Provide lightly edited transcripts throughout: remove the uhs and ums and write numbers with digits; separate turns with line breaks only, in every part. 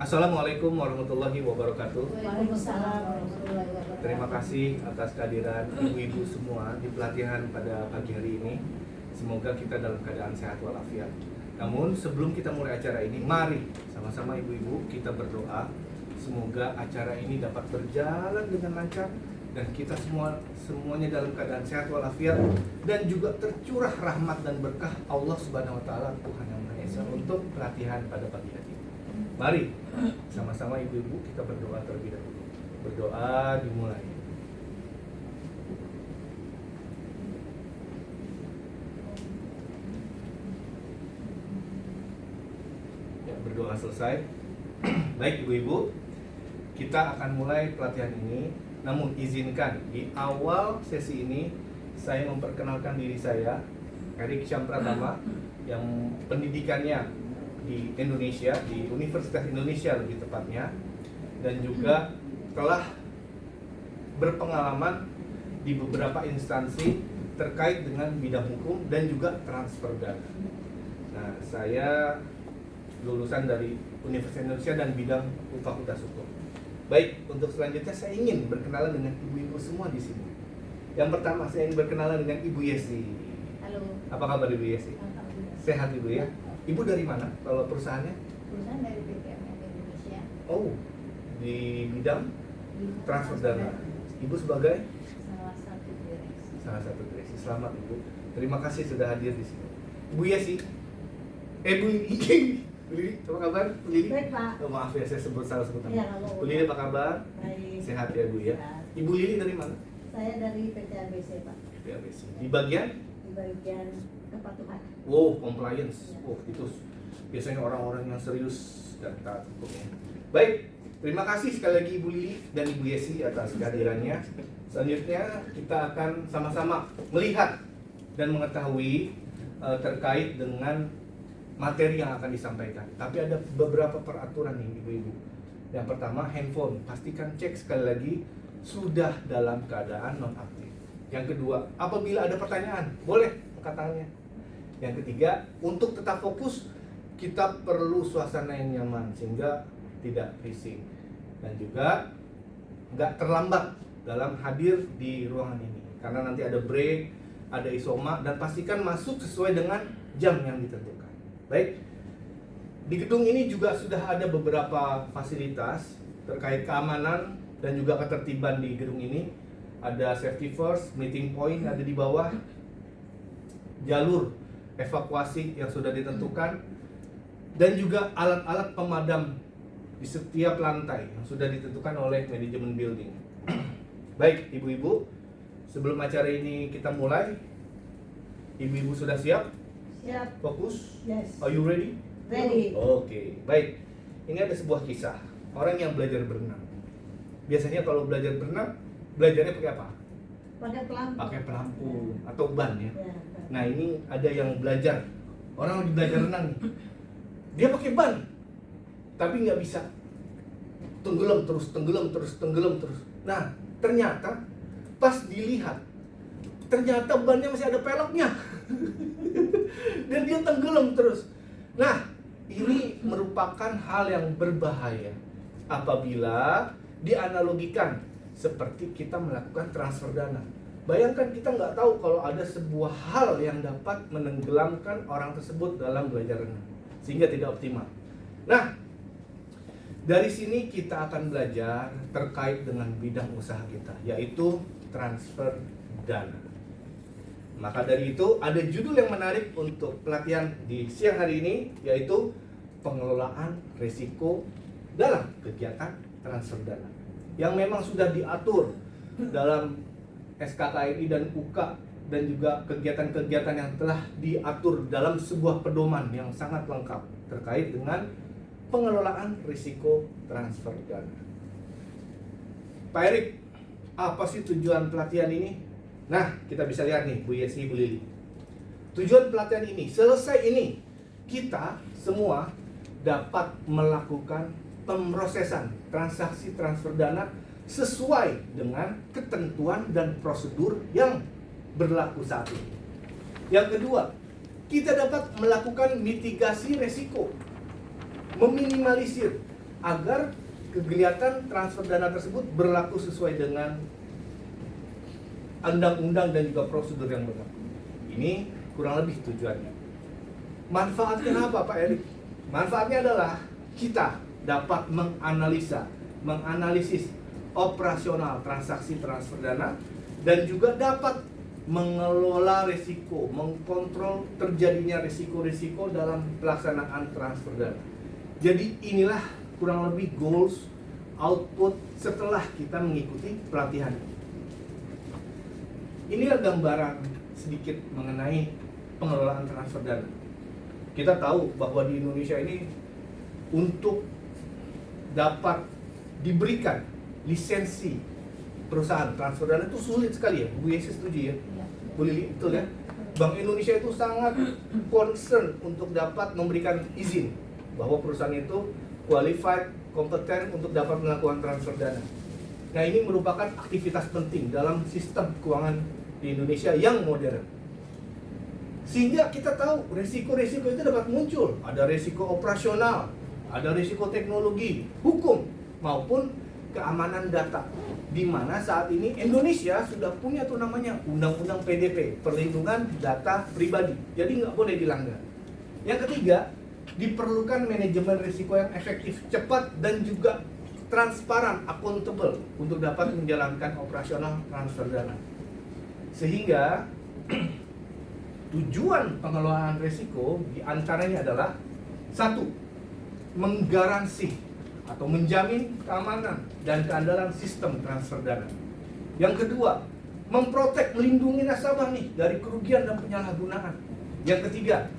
Assalamualaikum warahmatullahi wabarakatuh.
Waalaikumsalam warahmatullahi wabarakatuh.
Terima kasih atas kehadiran ibu-ibu semua di pelatihan pada pagi hari ini. Semoga kita dalam keadaan sehat walafiat. Namun sebelum kita mulai acara ini, mari sama-sama ibu-ibu kita berdoa. Semoga acara ini dapat berjalan dengan lancar dan kita semuanya dalam keadaan sehat walafiat dan juga tercurah rahmat dan berkah Allah Subhanahu wa taala Tuhan Yang Maha Esa untuk pelatihan pada pagi hari ini. Mari sama-sama ibu-ibu kita berdoa terlebih dahulu. Berdoa dimulai. Ya, berdoa selesai. Baik ibu-ibu, kita akan mulai pelatihan ini. Namun izinkan di awal sesi ini saya memperkenalkan diri saya, Erik Syam-Pratama, yang pendidikannya di Indonesia, di Universitas Indonesia lebih tepatnya, dan juga telah berpengalaman di beberapa instansi terkait dengan bidang hukum dan juga transfer dana. Nah, saya lulusan dari Universitas Indonesia dan bidang Fakultas Hukum. Baik, untuk selanjutnya saya ingin berkenalan dengan ibu-ibu semua di sini. Yang pertama saya ingin berkenalan dengan Ibu Yesi.
Halo.
Apa kabar Ibu Yesi?
Alhamdulillah.
Sehat Ibu ya? Ibu dari mana kalau perusahaannya?
Perusahaan dari BPMN Indonesia.
Oh, di bidang
Di
transfer dana. Ibu sebagai
salah satu direksi.
salah satu direksi. Selamat Ibu. Terima kasih sudah hadir di sini. Ibu Yesi. Bu Lili. Bu Lili, apa kabar? Bu Lili?
Baik, Pak.
Oh, maaf ya saya salah sebut nama.
Iya, nggak apa-apa.
Bu Lili apa kabar?
Baik.
Sehat ya Bu ya.
Sehat.
Ibu Lili dari mana?
Saya dari PT ABC, Pak.
PABC. Di bagian
Di bagian kepatuhan.
compliance. Itu biasanya orang-orang yang serius dan taat hukumnya. Baik, terima kasih sekali lagi Ibu Lili dan Ibu Yesi atas kehadirannya. Selanjutnya kita akan sama-sama melihat dan mengetahui terkait dengan materi yang akan disampaikan. Tapi ada beberapa peraturan nih ibu-ibu. Yang pertama, handphone. Pastikan cek sekali lagi sudah dalam keadaan nonaktif. Yang kedua, apabila ada pertanyaan, boleh angkat tangannya. Yang ketiga, untuk tetap fokus, kita perlu suasana yang nyaman sehingga tidak rising. Dan juga nggak terlambat dalam hadir di ruangan ini. Karena nanti ada break, ada isoma, dan pastikan masuk sesuai dengan jam yang ditentukan. Baik, di gedung ini juga sudah ada beberapa fasilitas terkait keamanan dan juga ketertiban di gedung ini. Ada safety first, meeting point ada di bawah, jalur evakuasi yang sudah ditentukan, dan juga alat-alat pemadam di setiap lantai yang sudah ditentukan oleh manajemen building. Baik, ibu-ibu, sebelum acara ini kita mulai, ibu-ibu sudah siap?
Siap.
Fokus?
Yes.
Are you ready?
Ready.
Oke, baik. Ini ada sebuah kisah orang yang belajar berenang. Biasanya kalau belajar berenang, belajarnya pakai apa?
Pakai pelampung.
Pakai pelampung atau ban ya.
Ya,
Nah, ini ada yang belajar. Orang lagi belajar renang nih. Dia pakai ban. Tapi nggak bisa. Tenggelam terus. Nah, ternyata pas dilihat, ternyata bannya masih ada peleknya. Dan dia tenggelam terus. Nah, ini merupakan hal yang berbahaya apabila dianalogikan seperti kita melakukan transfer dana. Bayangkan kita nggak tahu kalau ada sebuah hal yang dapat menenggelamkan orang tersebut dalam belajar renang, sehingga tidak optimal. Nah, dari sini kita akan belajar terkait dengan bidang usaha kita, yaitu transfer dana. Maka dari itu ada judul yang menarik untuk pelatihan di siang hari ini, yaitu pengelolaan risiko dalam kegiatan transfer dana, yang memang sudah diatur dalam SKKNI dan UK, dan juga kegiatan-kegiatan yang telah diatur dalam sebuah pedoman yang sangat lengkap terkait dengan pengelolaan risiko transfer dana. Pak Erik, apa sih tujuan pelatihan ini? Nah, kita bisa lihat nih, Bu Yesi, Bu Lili. Tujuan pelatihan ini, selesai ini, kita semua dapat melakukan pemrosesan transaksi transfer dana sesuai dengan ketentuan dan prosedur yang berlaku saat ini. Yang kedua, kita dapat melakukan mitigasi resiko. meminimalisir agar kegiatan transfer dana tersebut berlaku sesuai dengan undang-undang dan juga prosedur yang berlaku. Ini kurang lebih tujuannya. Manfaatnya apa, Pak Erik? Manfaatnya adalah kita dapat menganalisis operasional transaksi transfer dana dan juga dapat mengelola risiko, mengkontrol terjadinya risiko-risiko dalam pelaksanaan transfer dana. Jadi inilah kurang lebih goals, output setelah kita mengikuti pelatihan. Inilah gambaran sedikit mengenai pengelolaan transfer dana. Kita tahu bahwa di Indonesia ini untuk dapat diberikan lisensi perusahaan transfer dana itu sulit sekali ya. Bu Yesi setuju ya? Bu Lili, betul ya? Bank Indonesia itu sangat concern untuk dapat memberikan izin bahwa perusahaan itu qualified, kompeten untuk dapat melakukan transfer dana. Nah, ini merupakan aktivitas penting dalam sistem keuangan di Indonesia yang modern. Sehingga kita tahu resiko-resiko itu dapat muncul. Ada resiko operasional, ada resiko teknologi, hukum, maupun keamanan data. Di mana saat ini Indonesia sudah punya tuh namanya Undang-Undang PDP, Perlindungan Data Pribadi. Jadi nggak boleh dilanggar. Yang ketiga, diperlukan manajemen risiko yang efektif, cepat, dan juga transparan, accountable untuk dapat menjalankan operasional transfer dana. Sehingga tujuan pengelolaan risiko diantaranya adalah satu, menggaransi atau menjamin keamanan dan keandalan sistem transfer dana. Yang kedua, memprotek, melindungi nasabah nih dari kerugian dan penyalahgunaan. Yang ketiga,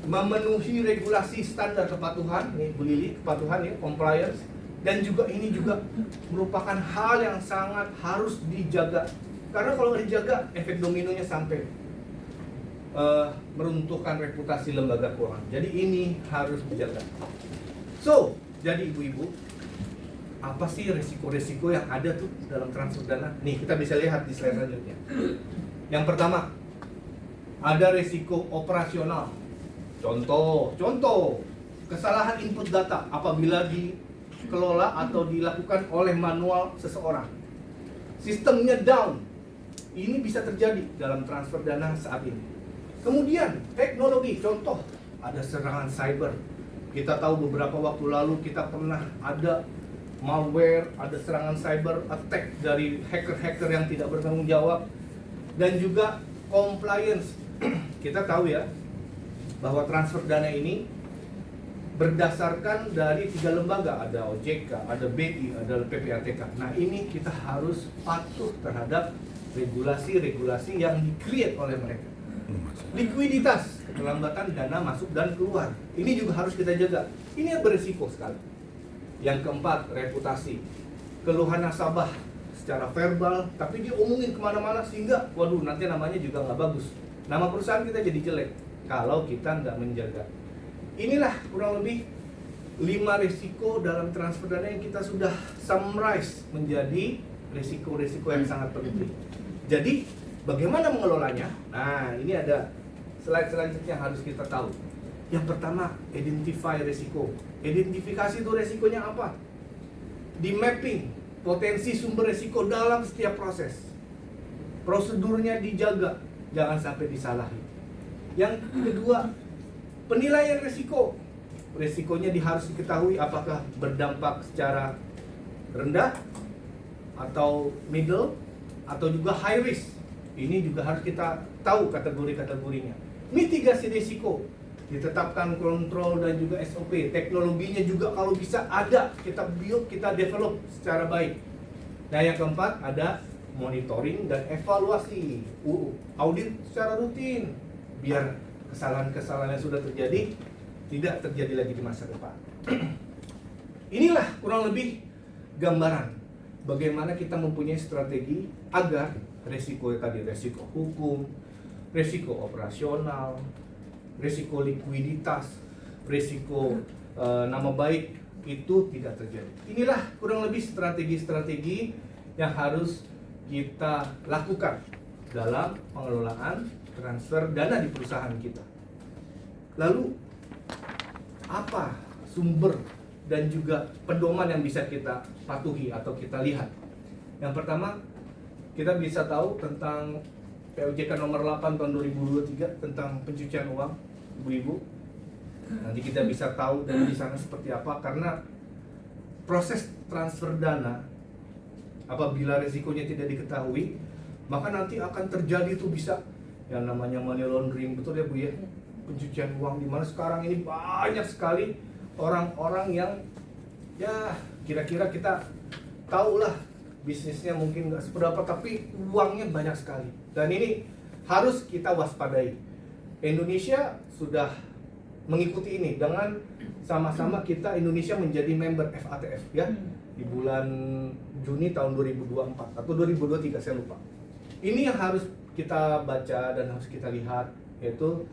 memenuhi regulasi standar kepatuhan, nih Bu Lili, kepatuhan ya, compliance, dan juga ini juga merupakan hal yang sangat harus dijaga. Karena kalau nggak dijaga, efek dominonya sampai meruntuhkan reputasi lembaga keuangan. Jadi ini harus dijaga. So, jadi ibu-ibu, apa sih resiko-resiko yang ada tuh dalam transfer dana? Nih, kita bisa lihat di slide selanjutnya. Yang pertama, ada resiko operasional. Contoh, kesalahan input data apabila dikelola atau dilakukan oleh manual seseorang. Sistemnya down. Ini bisa terjadi dalam transfer dana saat ini. Kemudian, teknologi. Contoh, ada serangan cyber. Kita tahu beberapa waktu lalu kita pernah ada malware, ada serangan cyber attack dari hacker-hacker yang tidak bertanggung jawab. Dan juga compliance. Kita tahu ya, bahwa transfer dana ini berdasarkan dari 3 lembaga, ada OJK, ada BI, ada PPATK. Nah, ini kita harus patuh terhadap regulasi-regulasi yang di-create oleh mereka. Likuiditas, keterlambatan dana masuk dan keluar. Ini juga harus kita jaga. Ini berisiko sekali. Yang keempat, reputasi. Keluhan nasabah secara verbal, tapi dia omongin kemana-mana sehingga, waduh, nanti namanya juga nggak bagus. Nama perusahaan kita jadi jelek kalau kita nggak menjaga. Inilah kurang lebih 5 risiko dalam transfer dana yang kita sudah summarize menjadi risiko-risiko yang sangat penting. Jadi bagaimana mengelolanya? Nah, ini ada slide selanjutnya yang harus kita tahu. Yang pertama, identify risiko. Identifikasi itu risikonya apa? Di mapping potensi sumber risiko dalam setiap proses. Prosedurnya dijaga, jangan sampai disalahi. Yang kedua, penilaian risiko. Risikonya harus diketahui apakah berdampak secara rendah atau middle atau juga high risk. Ini juga harus kita tahu kategori-kategorinya. Mitigasi risiko, ditetapkan kontrol dan juga SOP. Teknologinya juga kalau bisa ada, kita build, kita develop secara baik. Nah, yang keempat ada monitoring dan evaluasi. Audit secara rutin biar kesalahan-kesalahan yang sudah terjadi tidak terjadi lagi di masa depan. Inilah kurang lebih gambaran bagaimana kita mempunyai strategi agar resiko tadi, resiko hukum, resiko operasional, resiko likuiditas, resiko nama baik itu tidak terjadi. Inilah kurang lebih strategi-strategi yang harus kita lakukan dalam pengelolaan transfer dana di perusahaan kita. Lalu apa sumber dan juga pedoman yang bisa kita patuhi atau kita lihat. Yang pertama, kita bisa tahu tentang POJK nomor 8 tahun 2023 tentang pencucian uang, ibu-ibu. Nanti kita bisa tahu dari sana seperti apa, karena proses transfer dana apabila risikonya tidak diketahui, maka nanti akan terjadi tuh bisa yang namanya money laundering, betul ya Bu ya? Pencucian uang, di mana sekarang ini banyak sekali orang-orang yang ya kira-kira kita tahulah bisnisnya mungkin nggak seberapa, tapi uangnya banyak sekali. Dan ini harus kita waspadai. Indonesia sudah mengikuti ini dengan sama-sama kita Indonesia menjadi member FATF ya di bulan Juni tahun 2024 atau 2023 saya lupa. Ini yang harus kita baca dan harus kita lihat, yaitu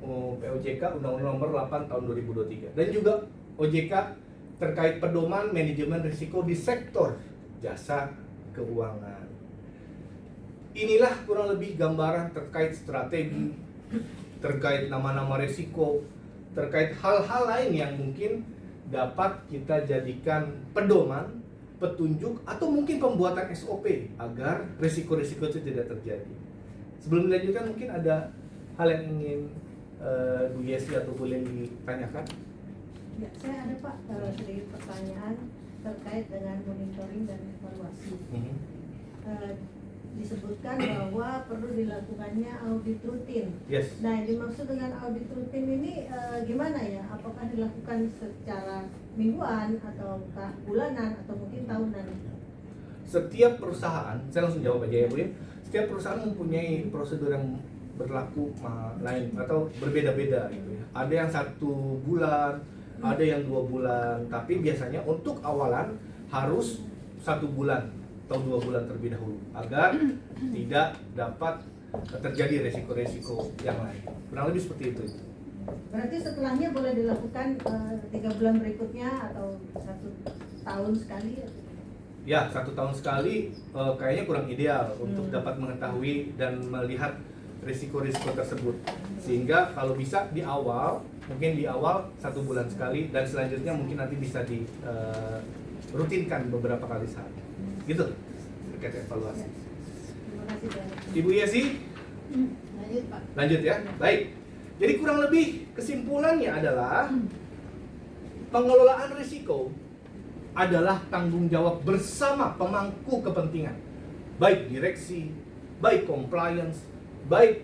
POJK Undang-Undang Nomor 8 tahun 2023 dan juga OJK terkait pedoman manajemen risiko di sektor jasa keuangan. Inilah kurang lebih gambaran terkait strategi, terkait nama-nama risiko, terkait hal-hal lain yang mungkin dapat kita jadikan pedoman, petunjuk, atau mungkin pembuatan SOP agar risiko-risiko itu tidak terjadi. Sebelum dilanjutkan, mungkin ada hal yang ingin Bu Yesi atau Bu Leli tanyakan?
Ya, saya ada Pak sedikit pertanyaan terkait dengan monitoring dan evaluasi. Disebutkan bahwa perlu dilakukannya audit rutin.
Yes.
Nah, yang dimaksud dengan audit rutin ini gimana ya? Apakah dilakukan secara mingguan atau bulanan atau mungkin tahunan?
Setiap perusahaan, saya langsung jawab aja ya Bu ya. Setiap perusahaan mempunyai prosedur yang berlaku lain atau berbeda-beda gitu ya. Ada yang 1 bulan, ada yang 2 bulan, tapi biasanya untuk awalan harus 1 bulan atau 2 bulan terlebih dahulu agar tidak dapat terjadi resiko-resiko yang lain. Kurang lebih seperti itu.
Berarti setelahnya boleh dilakukan 3 bulan berikutnya atau 1 tahun sekali?
Ya, 1 tahun sekali kayaknya kurang ideal untuk dapat mengetahui dan melihat risiko-risiko tersebut. Sehingga kalau bisa di awal, mungkin di awal 1 bulan sekali, dan selanjutnya mungkin nanti bisa di rutinkan beberapa kali sehari. Gitu terkait evaluasi.
Terima kasih Pak.
Ibu Yesi,
Lanjut Pak.
lanjut ya. Baik. Jadi kurang lebih kesimpulannya adalah pengelolaan risiko adalah tanggung jawab bersama pemangku kepentingan, baik direksi, baik compliance, baik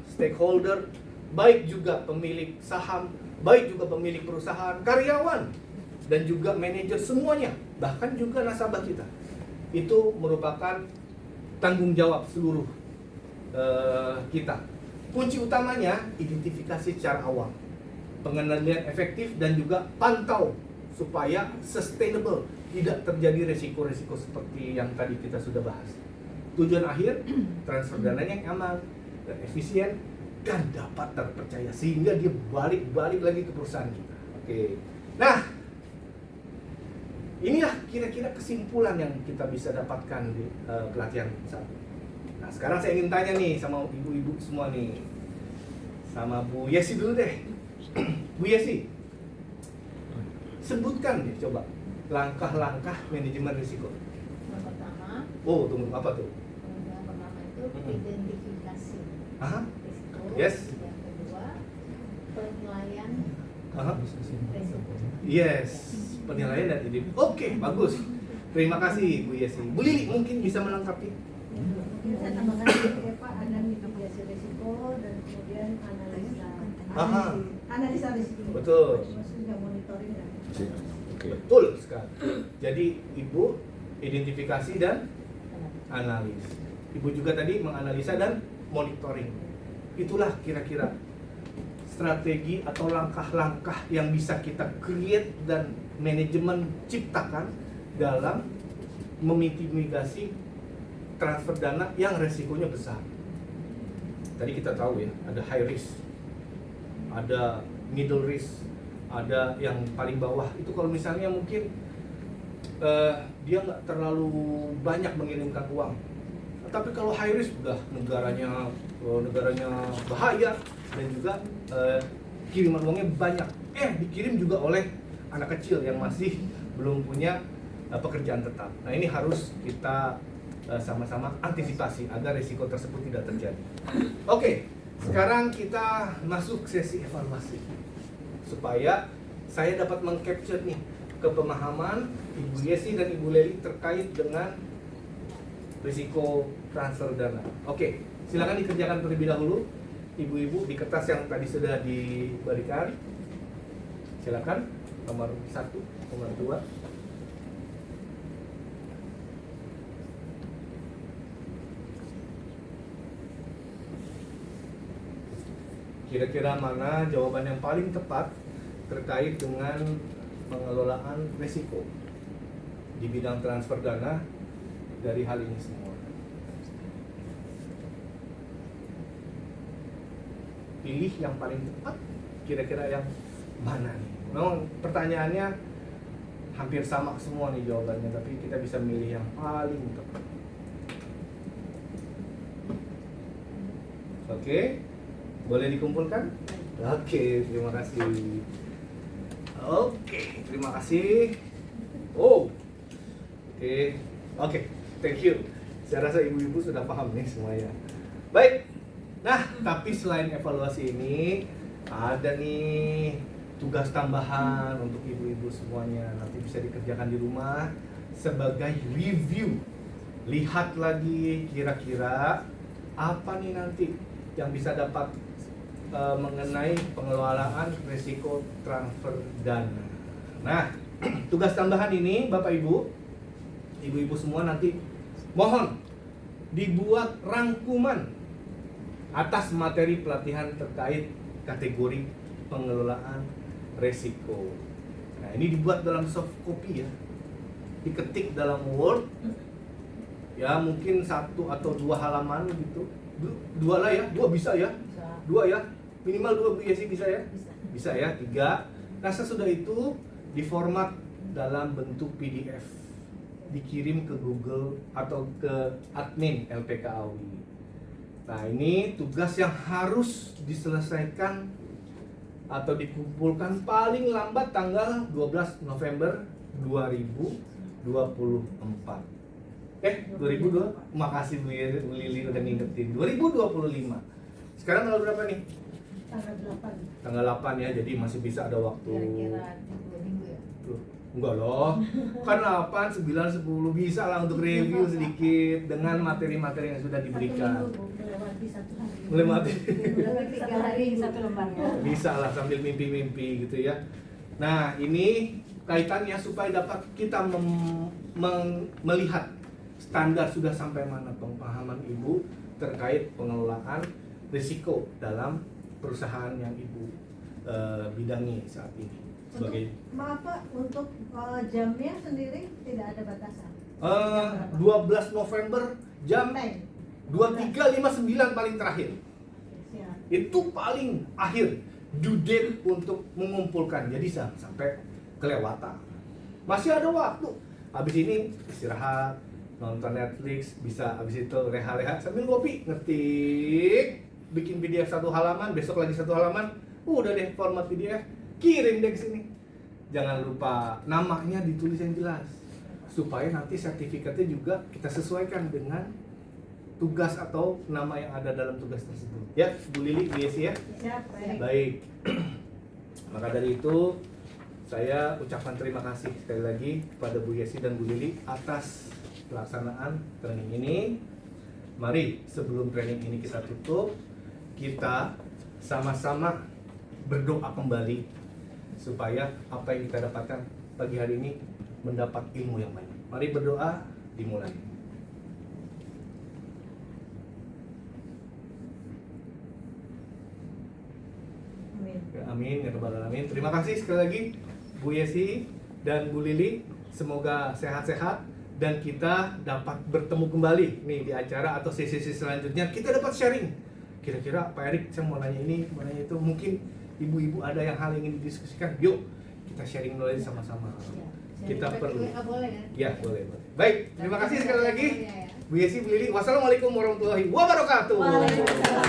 stakeholder, baik juga pemilik saham, baik juga pemilik perusahaan, karyawan, dan juga manajer, semuanya, bahkan juga nasabah kita. Itu merupakan tanggung jawab seluruh kita. Kunci utamanya identifikasi secara awal, pengendalian efektif, dan juga pantau supaya sustainable, tidak terjadi resiko-resiko seperti yang tadi kita sudah bahas. Tujuan akhir, transfer dananya yang aman dan efisien dan dapat terpercaya sehingga dia balik lagi ke perusahaan kita. Oke. Nah, inilah kira-kira kesimpulan yang kita bisa dapatkan di pelatihan satu. Nah, sekarang saya ingin tanya nih sama ibu-ibu semua nih. Sama Bu Yesi dulu deh. Bu Yesi, sebutkan deh coba langkah-langkah manajemen risiko.
Yang pertama,
Oh, tunggu, apa tuh?
yang pertama itu identifikasi
Aha.
risiko.
Yes.
Yang kedua, penilaian
Aha.
risiko.
Yes, penilaian dan ide. Oke, bagus. Terima kasih Bu Yesi. Bu Lili mungkin bisa melengkapi.
Mungkin saya tambahkan sedikit ya Pak, ada mitigasi risiko dan kemudian analisa risiko.
Betul.
Maksudnya monitoring dan
Betul sekali. Jadi Ibu identifikasi dan analis. Ibu juga tadi menganalisa dan monitoring. Itulah kira-kira strategi atau langkah-langkah yang bisa kita create dan manajemen ciptakan dalam memitigasi transfer dana yang resikonya besar. Tadi kita tahu ya, ada high risk, ada middle risk, ada yang paling bawah. Itu kalau misalnya mungkin dia nggak terlalu banyak mengirimkan uang. Tapi kalau high risk udah negaranya bahaya dan juga kiriman uangnya banyak. Dikirim juga oleh anak kecil yang masih belum punya pekerjaan tetap. Nah, ini harus kita sama-sama antisipasi agar risiko tersebut tidak terjadi. Oke, sekarang kita masuk sesi evaluasi supaya saya dapat mengcapture nih kepemahaman Ibu Yesi dan Ibu Leli terkait dengan risiko transfer dana. Oke, silakan dikerjakan terlebih dahulu, ibu-ibu, di kertas yang tadi sudah diberikan. Silakan, nomor 1, nomor 2. Kira-kira mana jawaban yang paling tepat terkait dengan pengelolaan risiko di bidang transfer dana dari hal ini semua? Pilih yang paling tepat, kira-kira yang mana nih? Memang pertanyaannya hampir sama semua nih jawabannya, tapi kita bisa milih yang paling tepat. Oke, boleh dikumpulkan? Oke, terima kasih. Oke, terima kasih. Oh, oke, thank you. Saya rasa ibu-ibu sudah paham nih semuanya. Baik, nah tapi selain evaluasi ini ada nih tugas tambahan untuk ibu-ibu semuanya. Nanti bisa dikerjakan di rumah sebagai review. Lihat lagi kira-kira apa nih nanti yang bisa dapat mengenai pengelolaan risiko transfer dana. Nah, tugas tambahan ini Bapak Ibu, ibu-ibu semua nanti mohon dibuat rangkuman atas materi pelatihan terkait kategori pengelolaan risiko. Nah, ini dibuat dalam soft copy ya. Diketik dalam Word. Ya, mungkin 1 atau 2 halaman gitu. 2 lah ya, 2 bisa ya. 2 ya. Minimal 2 Bu Yesi bisa ya? Bisa ya, 3. Nah, sesudah itu diformat dalam bentuk PDF, dikirim ke Google atau ke admin LPK AUI. Nah, ini tugas yang harus diselesaikan atau dikumpulkan paling lambat tanggal 12 November 2024. 2002, makasih Bu Lili udah ngingetin. 2025. Sekarang tanggal berapa nih? Tanggal 8 ya, jadi masih bisa ada waktu.
Kira-kira 2 minggu ya?
Enggak loh, kan 8, 9, 10 bisa lah untuk review sedikit dengan materi-materi yang sudah diberikan. Melewati
3 hari 1 lembar ya?
Bisa lah sambil mimpi-mimpi gitu ya. Nah, ini kaitannya supaya dapat kita melihat standar sudah sampai mana pemahaman Ibu terkait pengelolaan risiko dalam perusahaan yang Ibu bidangi saat ini. Sebagai
Maaf Pak, untuk jamnya sendiri tidak ada batasan?
12 November jam 23.59 paling terakhir.
Siap.
Itu paling akhir due date untuk mengumpulkan. Jadi sampai kelewatan. Masih ada waktu. Habis ini istirahat, nonton Netflix, bisa habis itu reha-reha sambil ngopi, ngetik, bikin PDF 1 halaman, besok lagi 1 halaman, udah deh format PDF, kirim deh ke sini. Jangan lupa namanya ditulis yang jelas supaya nanti sertifikatnya juga kita sesuaikan dengan tugas atau nama yang ada dalam tugas tersebut. Ya, Bu Lili, Bu Yesi ya.
Siap, baik.
Baik. Maka dari itu saya ucapkan terima kasih sekali lagi kepada Bu Yesi dan Bu Lili atas pelaksanaan training ini. Mari sebelum training ini kita tutup, kita sama-sama berdoa kembali supaya apa yang kita dapatkan pagi hari ini mendapat ilmu yang banyak. Mari berdoa, dimulai.
Amin.
Amin ya rabbal alamin. Terima kasih sekali lagi Bu Yesi dan Bu Lili. Semoga sehat-sehat dan kita dapat bertemu kembali nih di acara atau sesi-sesi selanjutnya. Kita dapat sharing. Kira-kira Pak Erik, saya mau nanya ini, mau nanya itu. Mungkin ibu-ibu ada yang hal yang ingin didiskusikan. Yuk kita sharing knowledge sama-sama. Kita perlu.
Boleh kan?
Ya boleh. Baik, terima kasih sekali lagi
Ya.
Bu Yesi, Bu Lili. Wassalamualaikum warahmatullahi wabarakatuh.
Waalaikumsalam.